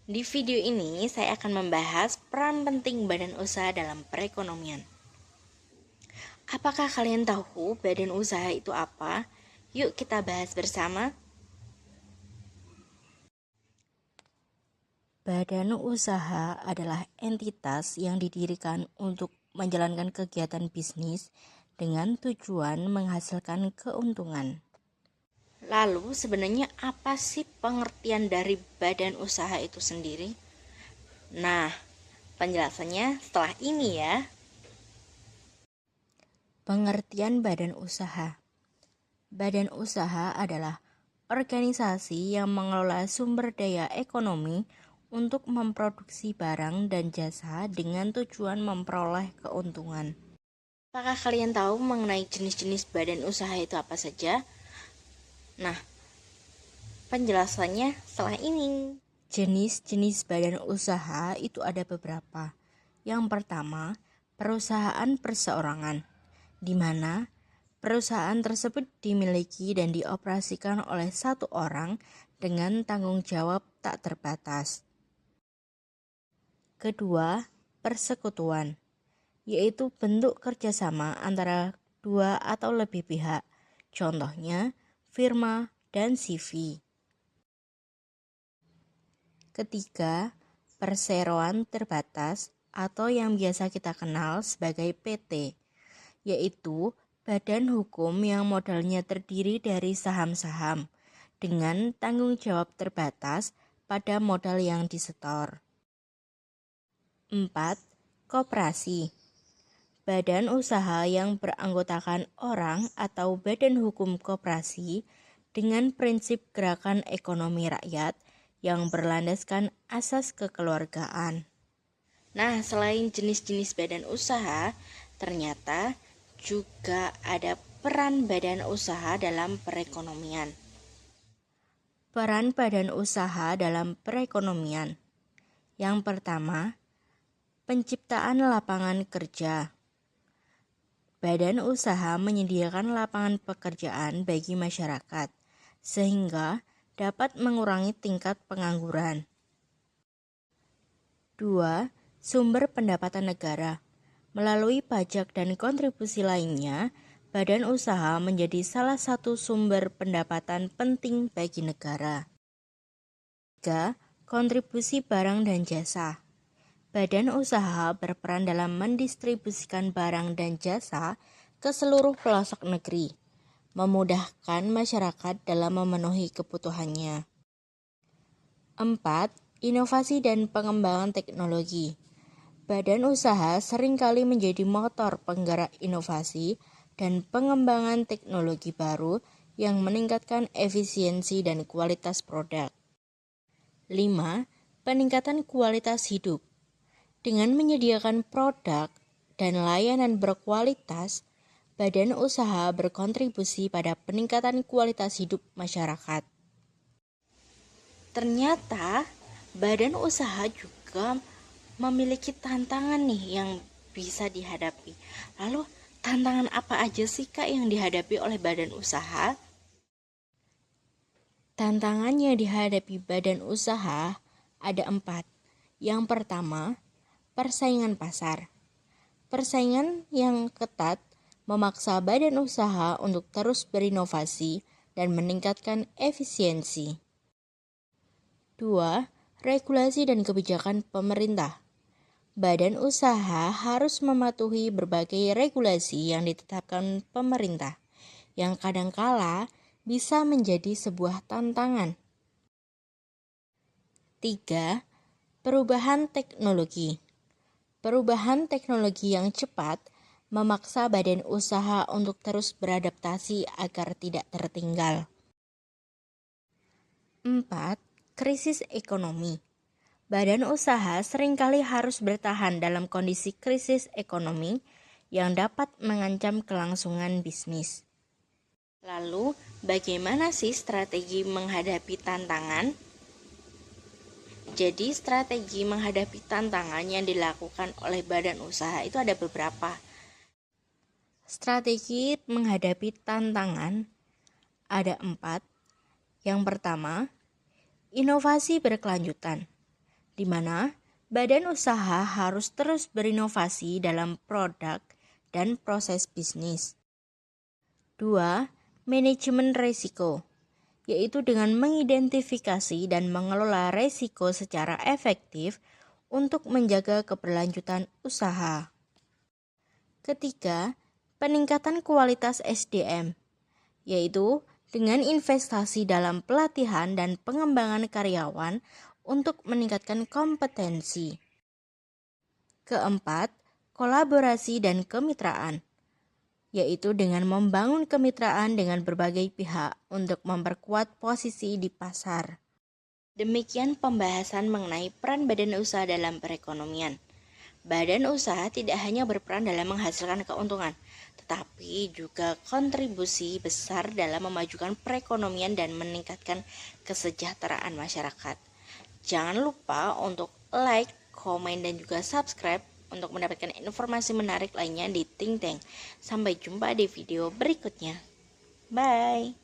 Di video ini saya akan membahas peran penting badan usaha dalam perekonomian. Apakah kalian tahu badan usaha itu apa? Yuk kita bahas bersama. Badan usaha adalah entitas yang didirikan untuk menjalankan kegiatan bisnis dengan tujuan menghasilkan keuntungan. Lalu sebenarnya apa sih pengertian dari badan usaha itu sendiri? Nah, penjelasannya setelah ini ya. Pengertian badan usaha. Badan usaha adalah organisasi yang mengelola sumber daya ekonomi untuk memproduksi barang dan jasa dengan tujuan memperoleh keuntungan. Apakah kalian tahu mengenai jenis-jenis badan usaha itu apa saja? Nah, penjelasannya setelah ini. Jenis-jenis badan usaha itu ada beberapa. Yang pertama, perusahaan perseorangan, di mana perusahaan tersebut dimiliki dan dioperasikan oleh satu orang dengan tanggung jawab tak terbatas. Kedua, persekutuan, yaitu bentuk kerjasama antara dua atau lebih pihak, contohnya firma dan CV. Ketiga, perseroan terbatas atau yang biasa kita kenal sebagai PT, yaitu badan hukum yang modalnya terdiri dari saham-saham dengan tanggung jawab terbatas pada modal yang disetor. 4. Koperasi, badan usaha yang beranggotakan orang atau badan hukum koperasi dengan prinsip gerakan ekonomi rakyat yang berlandaskan asas kekeluargaan. Nah, selain jenis-jenis badan usaha, ternyata juga ada peran badan usaha dalam perekonomian. Peran badan usaha dalam perekonomian. Yang pertama, penciptaan lapangan kerja. Badan usaha menyediakan lapangan pekerjaan bagi masyarakat, sehingga dapat mengurangi tingkat pengangguran. 2. Sumber pendapatan negara. Melalui pajak dan kontribusi lainnya, badan usaha menjadi salah satu sumber pendapatan penting bagi negara. 3. Kontribusi barang dan jasa. Badan usaha berperan dalam mendistribusikan barang dan jasa ke seluruh pelosok negeri, memudahkan masyarakat dalam memenuhi kebutuhannya. 4. Inovasi dan pengembangan teknologi. Badan usaha seringkali menjadi motor penggerak inovasi dan pengembangan teknologi baru yang meningkatkan efisiensi dan kualitas produk. 5. Peningkatan kualitas hidup. Dengan menyediakan produk dan layanan berkualitas, badan usaha berkontribusi pada peningkatan kualitas hidup masyarakat. Ternyata badan usaha juga memiliki tantangan nih yang bisa dihadapi. Lalu tantangan apa aja sih Kak yang dihadapi oleh badan usaha? Tantangan yang dihadapi badan usaha ada 4. Yang pertama, persaingan pasar. Persaingan yang ketat memaksa badan usaha untuk terus berinovasi dan meningkatkan efisiensi. 2. Regulasi dan kebijakan pemerintah. Badan usaha harus mematuhi berbagai regulasi yang ditetapkan pemerintah, yang kadangkala bisa menjadi sebuah tantangan. 3. Perubahan teknologi. Perubahan teknologi yang cepat memaksa badan usaha untuk terus beradaptasi agar tidak tertinggal. 4. Krisis ekonomi. Badan usaha seringkali harus bertahan dalam kondisi krisis ekonomi yang dapat mengancam kelangsungan bisnis. Lalu, bagaimana sih strategi menghadapi tantangan? Jadi, strategi menghadapi tantangan yang dilakukan oleh badan usaha itu ada beberapa. Strategi menghadapi tantangan ada 4. Yang pertama, inovasi berkelanjutan. di mana badan usaha harus terus berinovasi dalam produk dan proses bisnis. 2. Manajemen risiko, yaitu dengan mengidentifikasi dan mengelola risiko secara efektif untuk menjaga keberlanjutan usaha. Ketiga, peningkatan kualitas SDM, yaitu dengan investasi dalam pelatihan dan pengembangan karyawan untuk meningkatkan kompetensi. Keempat, kolaborasi dan kemitraan, yaitu dengan membangun kemitraan dengan berbagai pihak untuk memperkuat posisi di pasar. Demikian pembahasan mengenai peran badan usaha dalam perekonomian. Badan usaha tidak hanya berperan dalam menghasilkan keuntungan, tetapi juga kontribusi besar dalam memajukan perekonomian dan meningkatkan kesejahteraan masyarakat. Jangan lupa untuk like, komen, dan juga subscribe untuk mendapatkan informasi menarik lainnya di Think Tank. Sampai jumpa di video berikutnya. Bye.